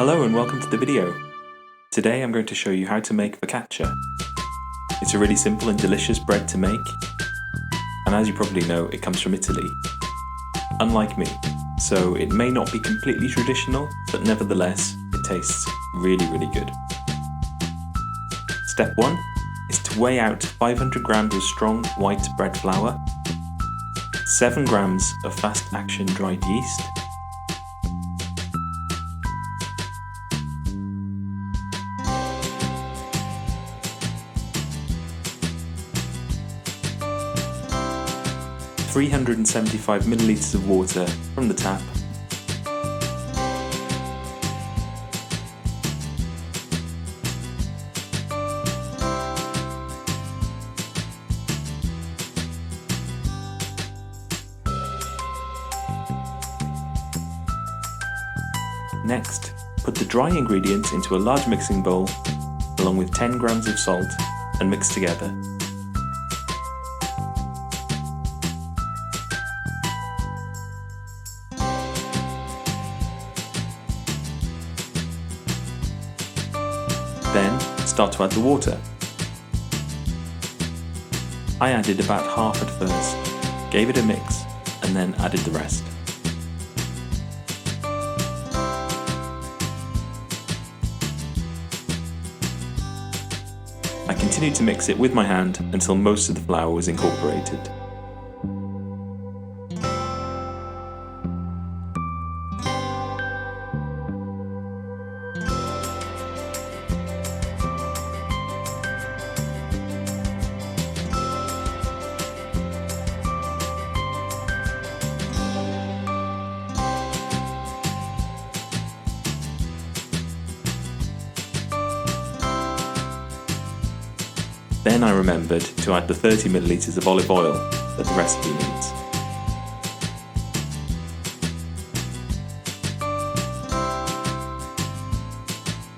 Hello and welcome to the video. Today I'm going to show you how to make focaccia. It's a really simple and delicious bread to make, and as you probably know, it comes from Italy. Unlike me, so it may not be completely traditional, but nevertheless, it tastes really good. Step 1 is to weigh out 500 grams of strong white bread flour, 7 grams of fast action dried yeast, (375 milliliters of water from the tap), Next, put the dry ingredients into a large mixing bowl along with 10 grams of salt and mix together. Then start to add the water. I added about half at first, gave it a mix, and then added the rest. I continued to mix it with my hand until most of the flour was incorporated. Then I remembered to add the 30 milliliters of olive oil that the recipe needs.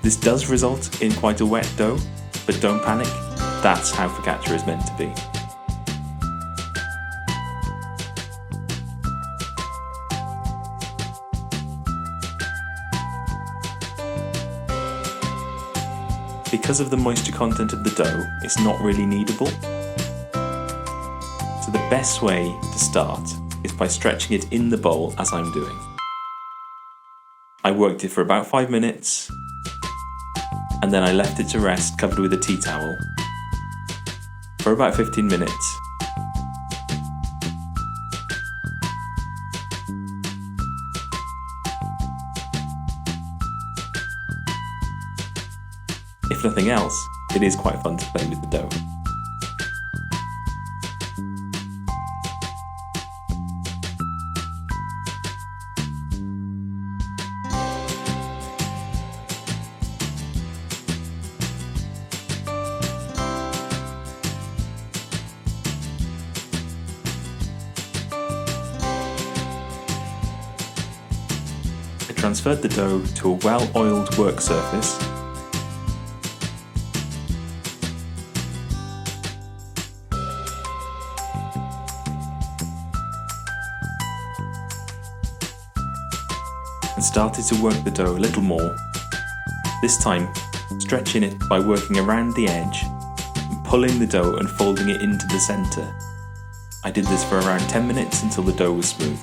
This does result in quite a wet dough, but don't panic, that's how focaccia is meant to be. Because of the moisture content of the dough, it's not really kneadable. So the best way to start is by stretching it in the bowl as I'm doing. I worked it for about 5 minutes, and then I left it to rest covered with a tea towel for about 15 minutes. If nothing else, it is quite fun to play with the dough. I transferred the dough to a well-oiled work surface . And started to work the dough a little more, this time stretching it by working around the edge and pulling the dough and folding it into the centre. I did this for around 10 minutes until the dough was smooth.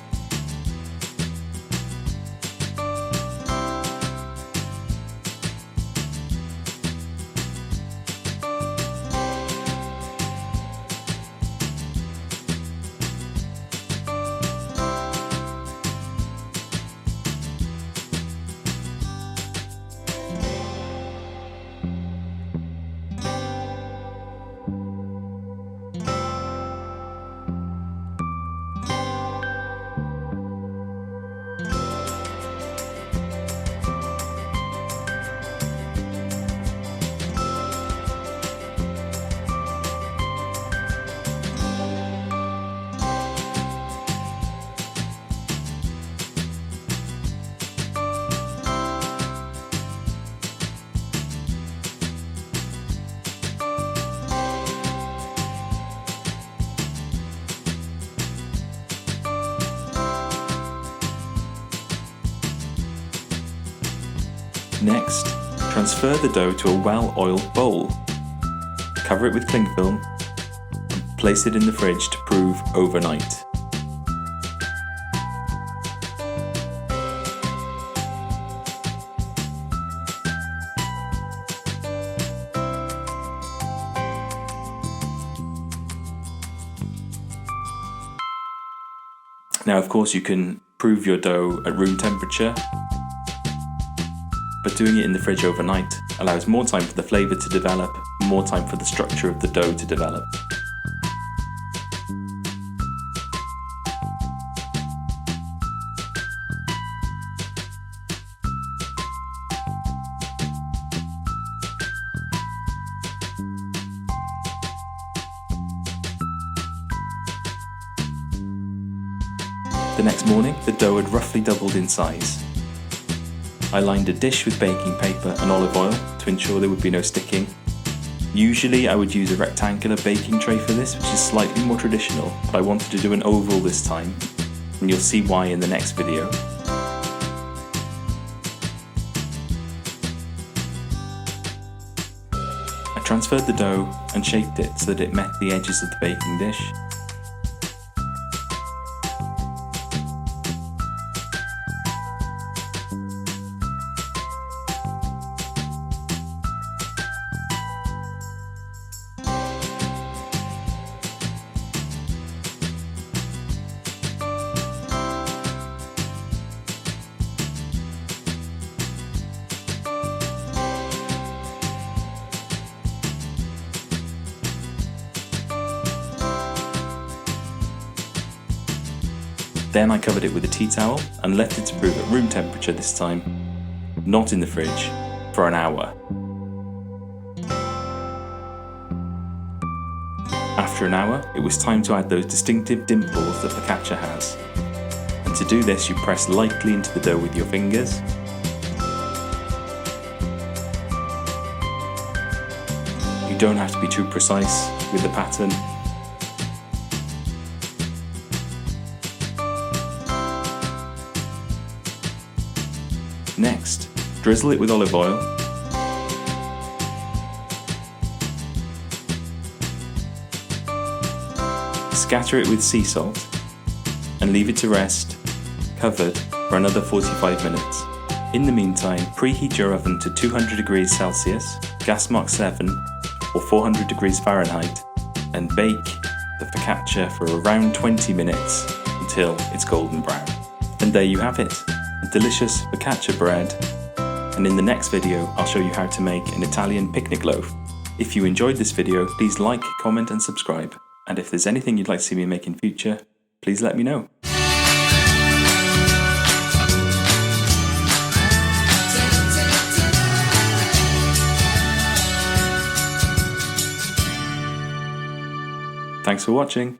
Next, transfer the dough to a well-oiled bowl. Cover it with cling film and place it in the fridge to prove overnight. Now, of course, you can prove your dough at room temperature, but doing it in the fridge overnight allows more time for the flavour to develop, more time for the structure of the dough to develop. The next morning, the dough had roughly doubled in size. I lined a dish with baking paper and olive oil to ensure there would be no sticking. Usually I would use a rectangular baking tray for this, which is slightly more traditional, but I wanted to do an oval this time, and you'll see why in the next video. I transferred the dough and shaped it so that it met the edges of the baking dish. Then I covered it with a tea towel and left it to prove at room temperature this time, not in the fridge, for an hour. After an hour, it was time to add those distinctive dimples that focaccia has. And to do this, you press lightly into the dough with your fingers. You don't have to be too precise with the pattern. Next, drizzle it with olive oil, scatter it with sea salt, and leave it to rest, covered, for another 45 minutes. In the meantime, preheat your oven to 200 degrees Celsius, gas mark 7, or 400 degrees Fahrenheit, and bake the focaccia for around 20 minutes until it's golden brown. And there you have it. Delicious focaccia bread, and in the next video I'll show you how to make an Italian picnic loaf. If you enjoyed this video, please like, comment and subscribe, and if there's anything you'd like to see me make in future, please let me know. Thanks for watching.